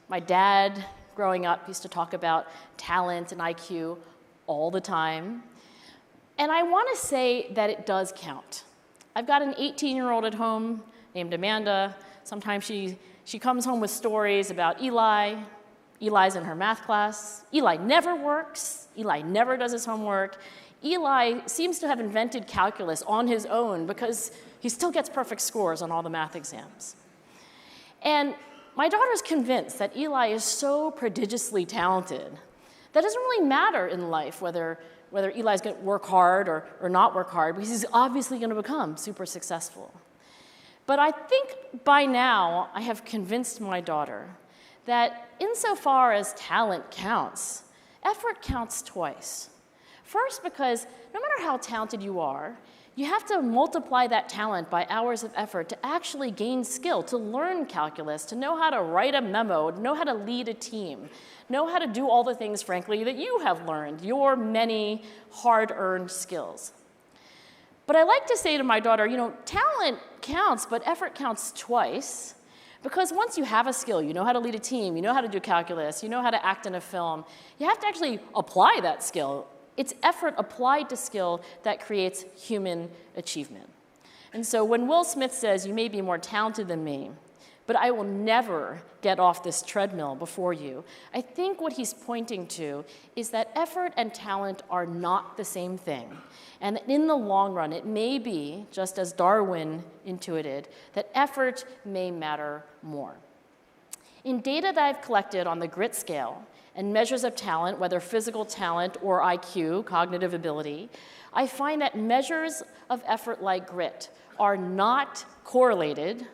My dad, growing up, used to talk about talent and IQ all the time. And I want to say that it does count. I've got an 18-year-old at home named Amanda. Sometimes she comes home with stories about Eli. Eli's in her math class. Eli never works. Eli never does his homework. Eli seems to have invented calculus on his own because he still gets perfect scores on all the math exams. And my daughter's convinced that Eli is so prodigiously talented that it doesn't really matter in life whether Eli's going to work hard or not work hard, because he's obviously going to become super successful. But I think by now I have convinced my daughter that insofar as talent counts, effort counts twice. First, because no matter how talented you are, you have to multiply that talent by hours of effort to actually gain skill, to learn calculus, to know how to write a memo, to know how to lead a team, know how to do all the things, frankly, that you have learned, your many hard-earned skills. But I like to say to my daughter, talent counts, but effort counts twice. Because once you have a skill, you know how to lead a team, you know how to do calculus, you know how to act in a film, you have to actually apply that skill. It's effort applied to skill that creates human achievement. And so when Will Smith says, "You may be more talented than me, but I will never get off this treadmill before you," I think what he's pointing to is that effort and talent are not the same thing. And in the long run, it may be, just as Darwin intuited, that effort may matter more. In data that I've collected on the grit scale and measures of talent, whether physical talent or IQ, cognitive ability, I find that measures of effort like grit are not correlated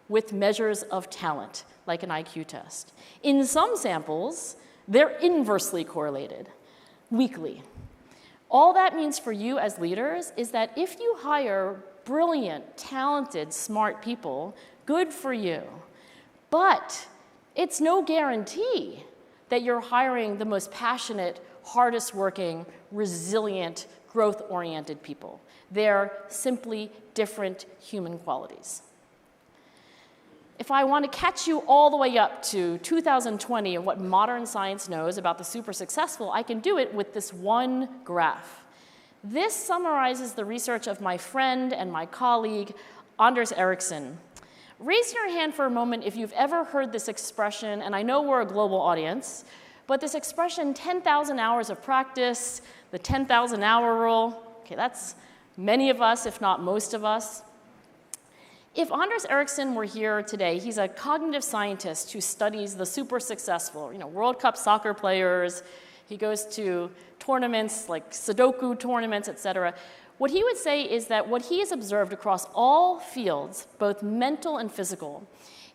with measures of talent, like an IQ test. In some samples, they're inversely correlated, weakly. All that means for you as leaders is that if you hire brilliant, talented, smart people, good for you. But it's no guarantee that you're hiring the most passionate, hardest working, resilient, growth-oriented people. They're simply different human qualities. If I want to catch you all the way up to 2020 and what modern science knows about the super successful, I can do it with this one graph. This summarizes the research of my friend and my colleague, Anders Ericsson. Raise your hand for a moment if you've ever heard this expression, and I know we're a global audience, but this expression, 10,000 hours of practice, the 10,000-hour rule, okay, that's many of us, if not most of us. If Anders Ericsson were here today, he's a cognitive scientist who studies the super successful, World Cup soccer players. He goes to tournaments like Sudoku tournaments, et cetera. What he would say is that what he has observed across all fields, both mental and physical,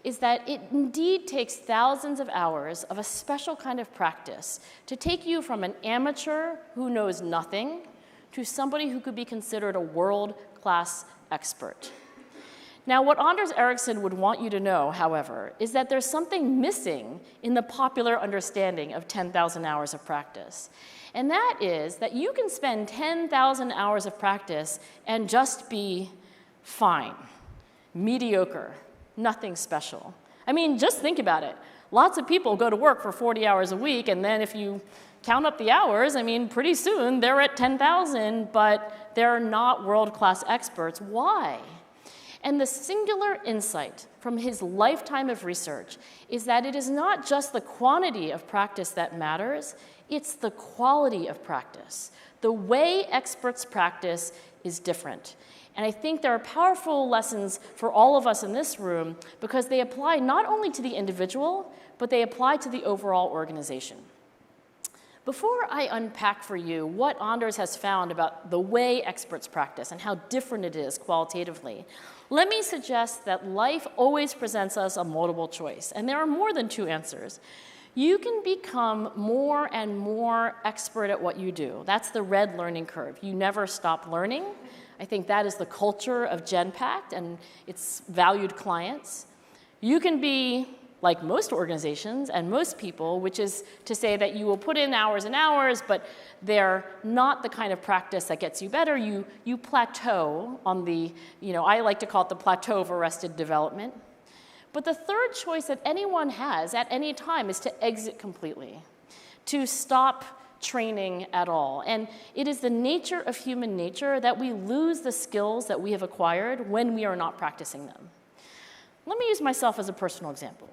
is that it indeed takes thousands of hours of a special kind of practice to take you from an amateur who knows nothing to somebody who could be considered a world-class expert. Now, what Anders Ericsson would want you to know, however, is that there's something missing in the popular understanding of 10,000 hours of practice. And that is that you can spend 10,000 hours of practice and just be fine, mediocre, nothing special. I mean, just think about it. Lots of people go to work for 40 hours a week, and then if you count up the hours, pretty soon they're at 10,000, but they're not world-class experts. Why? And the singular insight from his lifetime of research is that it is not just the quantity of practice that matters, it's the quality of practice. The way experts practice is different. And I think there are powerful lessons for all of us in this room because they apply not only to the individual, but they apply to the overall organization. Before I unpack for you what Anders has found about the way experts practice and how different it is qualitatively, let me suggest that life always presents us a multiple choice, and there are more than two answers. You can become more and more expert at what you do. That's the red learning curve. You never stop learning. I think that is the culture of Genpact and its valued clients. You can be like most organizations and most people, which is to say that you will put in hours and hours, but they're not the kind of practice that gets you better. You plateau on the, I like to call it the plateau of arrested development. But the third choice that anyone has at any time is to exit completely, to stop training at all. And it is the nature of human nature that we lose the skills that we have acquired when we are not practicing them. Let me use myself as a personal example.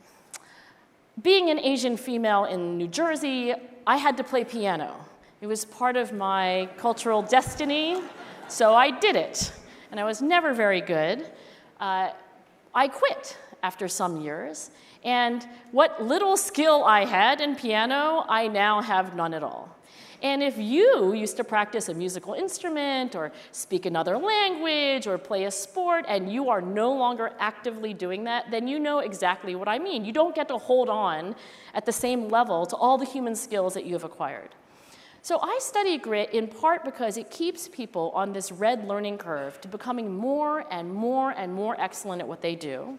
Being an Asian female in New Jersey, I had to play piano. It was part of my cultural destiny, so I did it. And I was never very good. I quit after some years, and what little skill I had in piano, I now have none at all. And if you used to practice a musical instrument or speak another language or play a sport and you are no longer actively doing that, then you know exactly what I mean. You don't get to hold on at the same level to all the human skills that you have acquired. So I study grit in part because it keeps people on this red learning curve to becoming more and more and more excellent at what they do.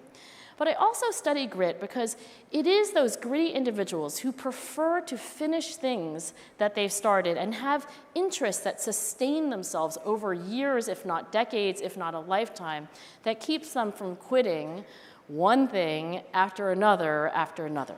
But I also study grit because it is those gritty individuals who prefer to finish things that they've started and have interests that sustain themselves over years, if not decades, if not a lifetime, that keeps them from quitting one thing after another after another.